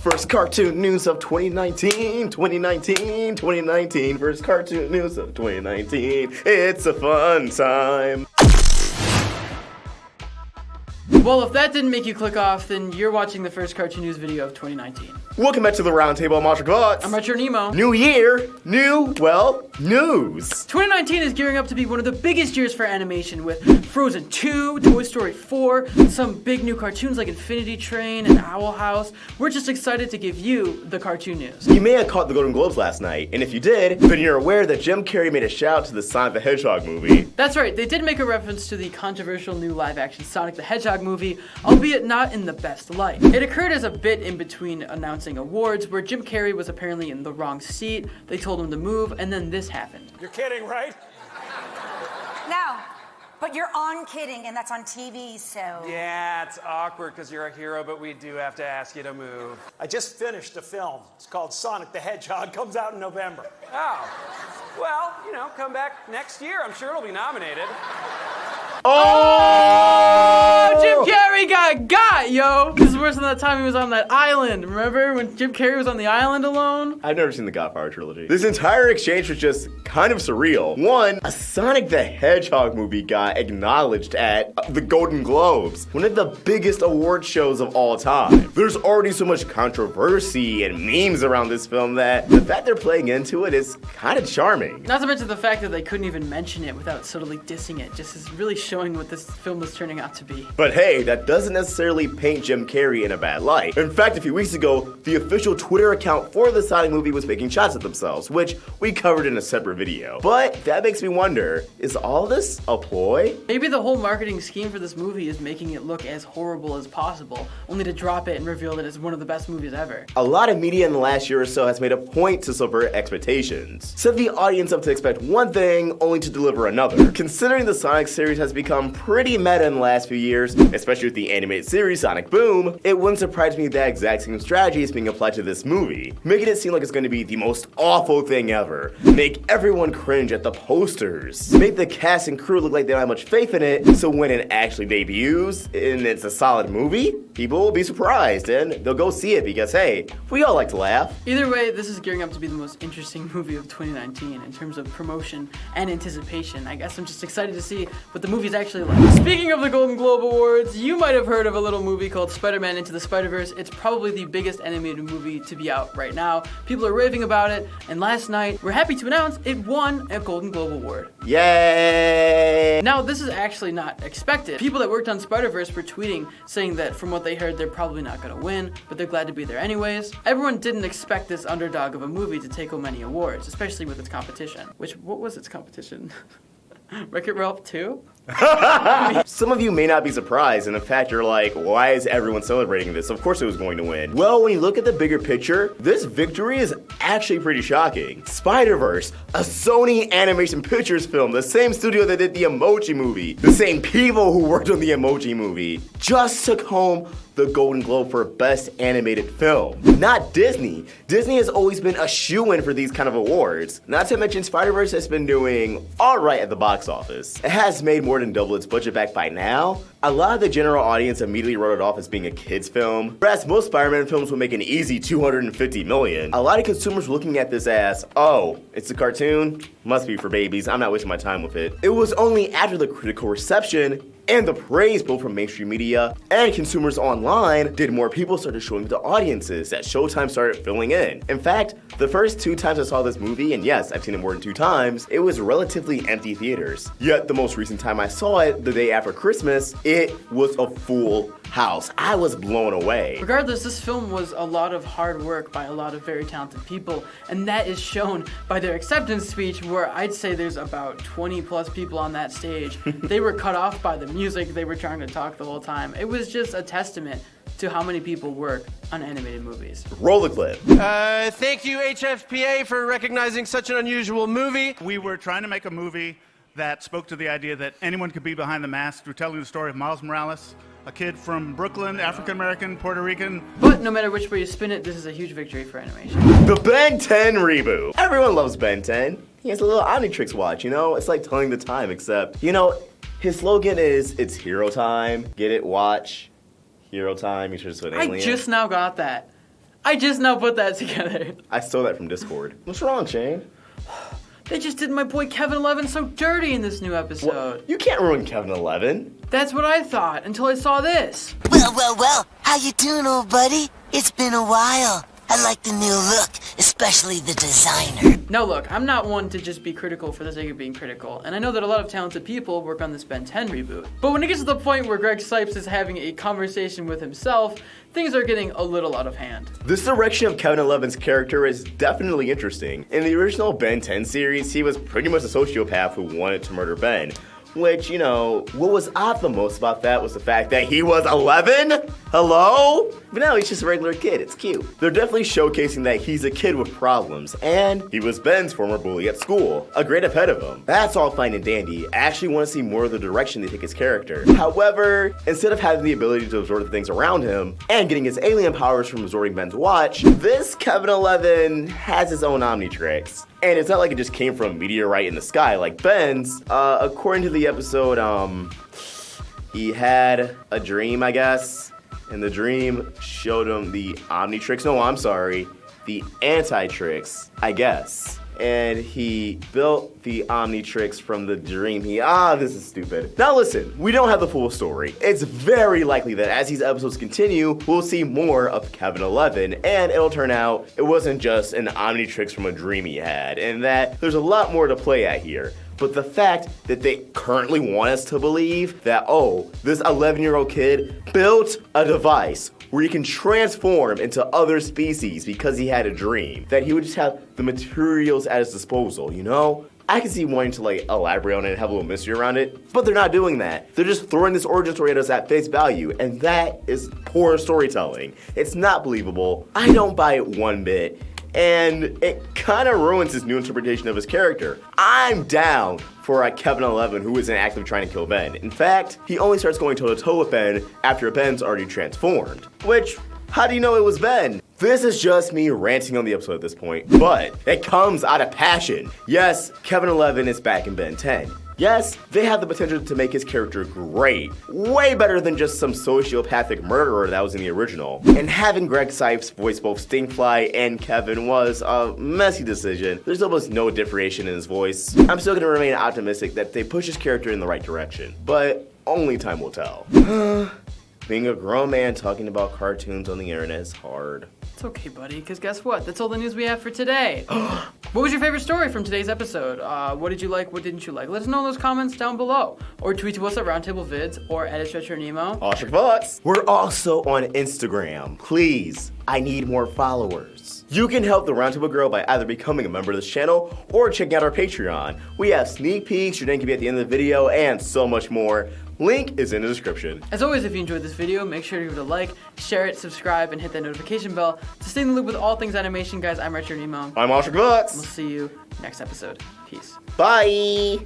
First cartoon news of 2019, 2019, 2019. First cartoon news of 2019. It's a fun time. Well, if that didn't make you click off, then you're watching the first cartoon news video of 2019. Welcome back to the Roundtable. I'm MikeCatSU. I'm Retro Nemo. New year, new, news. 2019 is gearing up to be one of the biggest years for animation with Frozen 2, Toy Story 4, some big new cartoons like Infinity Train and Owl House. We're just excited to give you the cartoon news. You may have caught the Golden Globes last night, and if you did, then you're aware that Jim Carrey made a shout to the Sonic the Hedgehog movie. That's right, they did make a reference to the controversial new live-action Sonic the Hedgehog movie, albeit not in the best light. It occurred as a bit in between announcing awards where Jim Carrey was apparently in the wrong seat, they told him to move, and then this happened. You're kidding, right? No, but you're on kidding, and that's on TV, so... Yeah, it's awkward because you're a hero, but we do have to ask you to move. I just finished a film. It's called Sonic the Hedgehog. Comes out in November. Oh. Well, you know, come back next year. I'm sure it'll be nominated. Oh, Jim Carrey got, yo! This is worse than that time he was on that island. Remember when Jim Carrey was on the island alone? I've never seen the Godfather trilogy. This entire exchange was just kind of surreal. One, a Sonic the Hedgehog movie got acknowledged at the Golden Globes, one of the biggest award shows of all time. There's already so much controversy and memes around this film that the fact they're playing into it is kind of charming. Not to mention the fact that they couldn't even mention it without subtly dissing it, just is really showing what this film is turning out to be. But hey, that doesn't necessarily paint Jim Carrey in a bad light. In fact, a few weeks ago, the official Twitter account for the Sonic movie was making shots at themselves, which we covered in a separate video. But that makes me wonder, is all this a ploy? Maybe the whole marketing scheme for this movie is making it look as horrible as possible, only to drop it and reveal that it's one of the best movies ever. A lot of media in the last year or so has made a point to subvert expectations. Set the audience up to expect one thing, only to deliver another. Considering the Sonic series has become pretty meta in the last few years, especially with the animated series Sonic Boom, it wouldn't surprise me that exact same strategy is being applied to this movie, making it seem like it's going to be the most awful thing ever. Make everyone cringe at the posters. Make the cast and crew look like they don't have much faith in it, so when it actually debuts and it's a solid movie, people will be surprised and they'll go see it because, hey, we all like to laugh. Either way, this is gearing up to be the most interesting movie of 2019 in terms of promotion and anticipation. I guess I'm just excited to see what the movie's actually like. Speaking of the Golden Globe Awards, you might have heard of a little movie called Spider-Man Into the SpiderVerse. It's probably the biggest animated movie to be out right now. People are raving about it, and last night, we're happy to announce it won a Golden Globe Award. Yay! Now, this is actually not expected. People that worked on SpiderVerse were tweeting saying that from what they heard, they're probably not gonna win, but they're glad to be there anyways. Everyone didn't expect this underdog of a movie to take home many awards, especially with its competition. What was its competition? Wreck-It Ralph 2? Some of you may not be surprised, and in fact you're like, why is everyone celebrating this? Of course it was going to win. Well, when you look at the bigger picture, this victory is actually pretty shocking. SpiderVerse, a Sony Animation Pictures film, the same studio that did the Emoji Movie, the same people who worked on the Emoji Movie, just took home the Golden Globe for Best Animated Film. Not Disney. Disney has always been a shoo-in for these kind of awards. Not to mention SpiderVerse has been doing alright at the box office. It has made more than double its budget back by now. A lot of the general audience immediately wrote it off as being a kid's film, whereas most Spider-Man films would make an easy $250 million. A lot of consumers were looking at this as, oh, it's a cartoon? Must be for babies, I'm not wasting my time with it. It was only after the critical reception and the praise both from mainstream media and consumers online did more people started showing the audiences that Showtime started filling in. In fact, the first 2 times I saw this movie, and yes, I've seen it more than 2 times, it was relatively empty theaters. Yet the most recent time I saw it, the day after Christmas, it was a full house. I was blown away. Regardless, this film was a lot of hard work by a lot of very talented people, and that is shown by their acceptance speech where I'd say there's about 20 plus people on that stage. They were cut off by the music, they were trying to talk the whole time. It was just a testament to how many people work on animated movies. Roll the clip. Thank you, HFPA, for recognizing such an unusual movie. We were trying to make a movie that spoke to the idea that anyone could be behind the mask through telling the story of Miles Morales, a kid from Brooklyn, African-American, Puerto Rican. But no matter which way you spin it, this is a huge victory for animation. The Ben 10 reboot. Everyone loves Ben 10. He has a little Omnitrix watch, you know? It's like telling the time, except, you know, his slogan is, it's hero time. Get it? Watch. Hero time. You should just an alien. I just now got that. I just now put that together. I stole that from Discord. What's wrong, Shane? They just did my boy Kevin 11 so dirty in this new episode. You can't ruin Kevin 11. That's what I thought until I saw this. Well, how you doing, old buddy? It's been a while. I like the new look, especially the designer. Now look, I'm not one to just be critical for the sake of being critical, and I know that a lot of talented people work on this Ben 10 reboot. But when it gets to the point where Greg Sipes is having a conversation with himself, things are getting a little out of hand. This direction of Kevin 11's character is definitely interesting. In the original Ben 10 series, he was pretty much a sociopath who wanted to murder Ben. Which, you know, what was odd the most about that was the fact that he was 11? Hello? But now he's just a regular kid. It's cute. They're definitely showcasing that he's a kid with problems, and he was Ben's former bully at school, a grade ahead of him. That's all fine and dandy. I actually want to see more of the direction they take his character. However, instead of having the ability to absorb the things around him and getting his alien powers from absorbing Ben's watch, this Kevin 11 has his own Omnitrix. And it's not like it just came from a meteorite in the sky like Ben's. According to the episode, he had a dream, I guess. And the dream showed him the Omnitrix. No, I'm sorry. The Antitrix, I guess. And he built the Omnitrix from the dream this is stupid. Now listen, we don't have the full story. It's very likely that as these episodes continue, we'll see more of Kevin 11, and it'll turn out it wasn't just an Omnitrix from a dream he had, and that there's a lot more to play at here. But the fact that they currently want us to believe that, this 11-year-old kid built a device where he can transform into other species because he had a dream, that he would just have the materials at his disposal, you know? I can see wanting to elaborate on it and have a little mystery around it, but they're not doing that. They're just throwing this origin story at us at face value, and that is poor storytelling. It's not believable. I don't buy it one bit. And it kind of ruins his new interpretation of his character. I'm down for a Kevin 11 who isn't actively trying to kill Ben. In fact, he only starts going toe-to-toe with Ben after Ben's already transformed. Which, how do you know it was Ben? This is just me ranting on the episode at this point, but it comes out of passion. Yes, Kevin 11 is back in Ben 10. Yes, they have the potential to make his character great, way better than just some sociopathic murderer that was in the original. And having Greg Sipes voice both Stingfly and Kevin was a messy decision. There's almost no differentiation in his voice. I'm still gonna remain optimistic that they push his character in the right direction, but only time will tell. Being a grown man talking about cartoons on the internet is hard. It's okay, buddy, because guess what? That's all the news we have for today. What was your favorite story from today's episode? What did you like? What didn't you like? Let us know in those comments down below. Or tweet to us at Roundtable Vids or at @StretcherNemo. Awesome thoughts. We're also on Instagram. Please, I need more followers. You can help the Roundtable grow by either becoming a member of this channel or checking out our Patreon. We have sneak peeks, your name can be at the end of the video, and so much more. Link is in the description. As always, if you enjoyed this video, make sure to give it a like, share it, subscribe, and hit that notification bell to stay in the loop with all things animation. Guys, I'm RetroNemo. I'm Awesome Thoughts. We'll see you next episode. Peace. Bye.